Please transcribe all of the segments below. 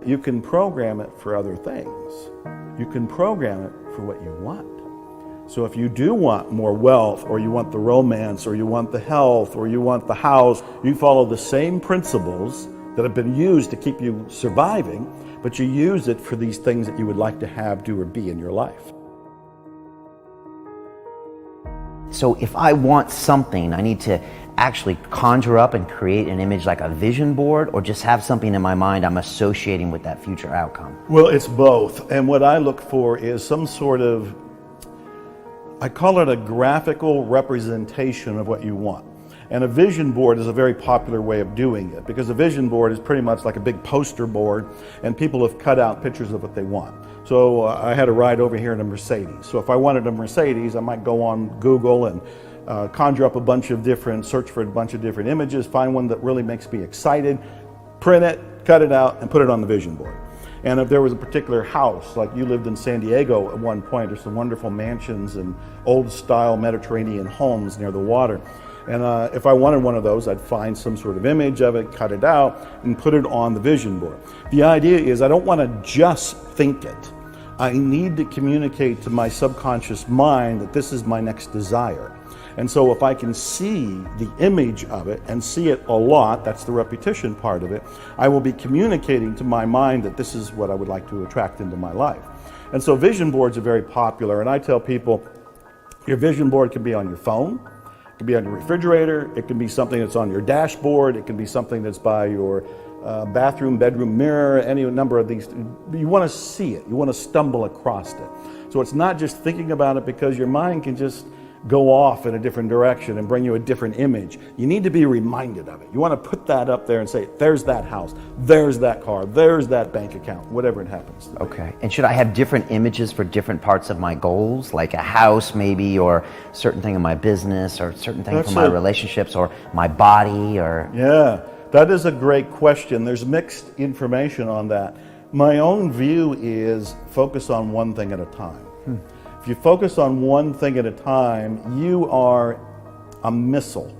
you can program it for other things. You can program it for what you want. So if you do want more wealth, or you want the romance, or you want the health, or you want the house, you follow the same principles that have been used to keep you surviving, but you use it for these things that you would like to have, do, or be in your life. So if I want something, I need to actually conjure up and create an image like a vision board, or just have something in my mind I'm associating with that future outcome? Well, it's both. And what I look for is some sort of, I call it a graphical representation of what you want. And a vision board is a very popular way of doing it, because a vision board is pretty much like a big poster board, and people have cut out pictures of what they want. So I had a ride over here in a Mercedes. So if I wanted a Mercedes, I might go on Google and conjure up search for a bunch of different images, find one that really makes me excited, print it, cut it out, and put it on the vision board. And if there was a particular house, like you lived in San Diego at one point, there's some wonderful mansions and old style Mediterranean homes near the water. And if I wanted one of those, I'd find some sort of image of it, cut it out, and put it on the vision board. The idea is I don't want to just think it. I need to communicate to my subconscious mind that this is my next desire. And so if I can see the image of it and see it a lot, that's the repetition part of it, I will be communicating to my mind that this is what I would like to attract into my life. And so vision boards are very popular, and I tell people your vision board can be on your phone, it can be on your refrigerator, it can be something that's on your dashboard, it can be something that's by your bathroom, bedroom mirror, any number of these. You want to see it, you want to stumble across it. So it's not just thinking about it, because your mind can just go off in a different direction and bring you a different image. You need to be reminded of it. You want to put that up there and say, there's that house, there's that car, there's that bank account, whatever it happens to be. Okay. And should I have different images for different parts of my goals, like a house maybe, or certain thing in my business, or certain thing for my relationships, or my body, or? Yeah, that is a great question. There's mixed information on that. My own view is focus on one thing at a time. If you focus on one thing at a time, you are a missile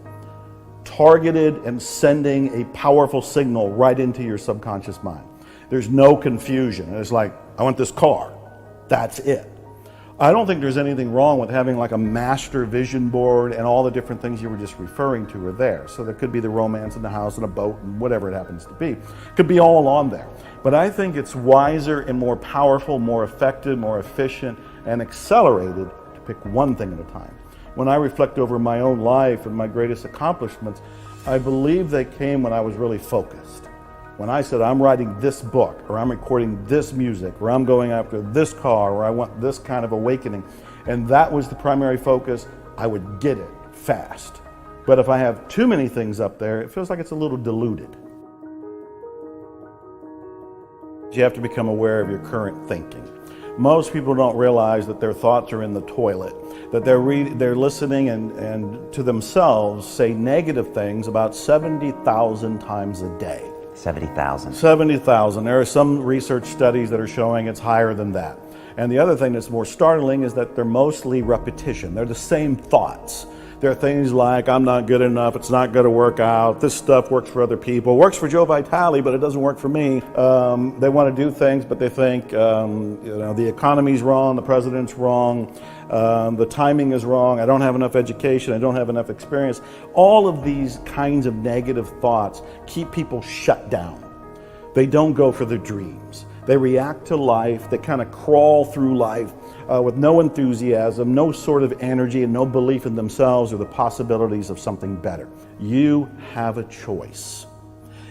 targeted and sending a powerful signal right into your subconscious mind. There's no confusion. It's like, I want this car. That's it. I don't think there's anything wrong with having like a master vision board, and all the different things you were just referring to are there. So there could be the romance in the house and a boat and whatever it happens to be. It could be all on there. But I think it's wiser and more powerful, more effective, more efficient, and accelerated to pick one thing at a time. When I reflect over my own life and my greatest accomplishments, I believe they came when I was really focused. When I said, I'm writing this book, or I'm recording this music, or I'm going after this car, or I want this kind of awakening, and that was the primary focus, I would get it fast. But if I have too many things up there, it feels like it's a little diluted. You have to become aware of your current thinking. Most people don't realize that their thoughts are in the toilet, that they're listening and to themselves say negative things about 70,000 times a day. 70,000. 70,000. There are some research studies that are showing it's higher than that. And the other thing that's more startling is that they're mostly repetition. They're the same thoughts. There are things like, I'm not good enough, it's not going to work out, this stuff works for other people, works for Joe Vitale, but it doesn't work for me. They want to do things, but they think the economy's wrong, the president's wrong, the timing is wrong, I don't have enough education, I don't have enough experience. All of these kinds of negative thoughts keep people shut down. They don't go for their dreams. They react to life, they kind of crawl through life with no enthusiasm, no sort of energy, and no belief in themselves or the possibilities of something better. You have a choice.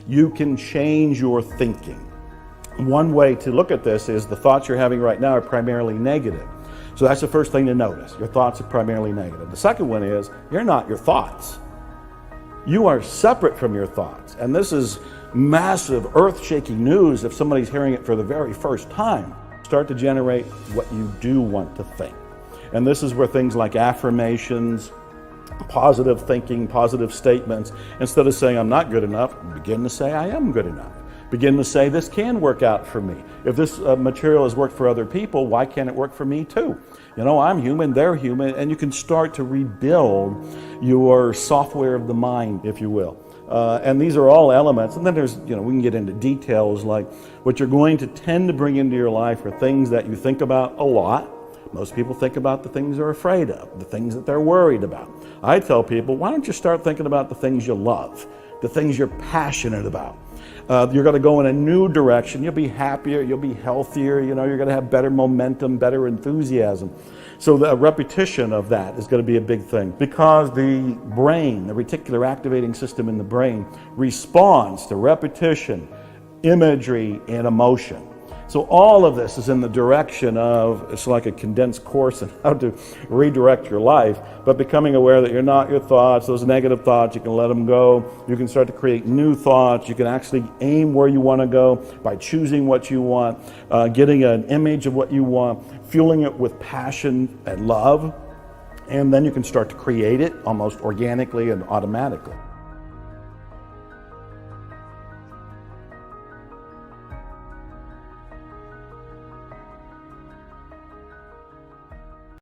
You can change your thinking. One way to look at this is the thoughts you're having right now are primarily negative. So that's the first thing to notice. Your thoughts are primarily negative. The second one is, you're not your thoughts. You are separate from your thoughts. And this is massive, earth-shaking news if somebody's hearing it for the very first time. Start to generate what you do want to think. And this is where things like affirmations, positive thinking, positive statements, instead of saying I'm not good enough, begin to say I am good enough. Begin to say this can work out for me. If this material has worked for other people, why can't it work for me too? You know, I'm human, they're human, and you can start to rebuild your software of the mind, if you will. And these are all elements. And then there's, we can get into details like what you're going to tend to bring into your life are things that you think about a lot. Most people think about the things they're afraid of, the things that they're worried about. I tell people, why don't you start thinking about the things you love, the things you're passionate about. You're going to go in a new direction. You'll be happier, you'll be healthier, you're going to have better momentum, better enthusiasm. So the repetition of that is going to be a big thing, because the brain, the reticular activating system in the brain, responds to repetition, imagery, and emotion. So all of this is in the direction of, it's like a condensed course in how to redirect your life, but becoming aware that you're not your thoughts, those negative thoughts, you can let them go. You can start to create new thoughts. You can actually aim where you want to go by choosing what you want, getting an image of what you want, fueling it with passion and love, and then you can start to create it almost organically and automatically.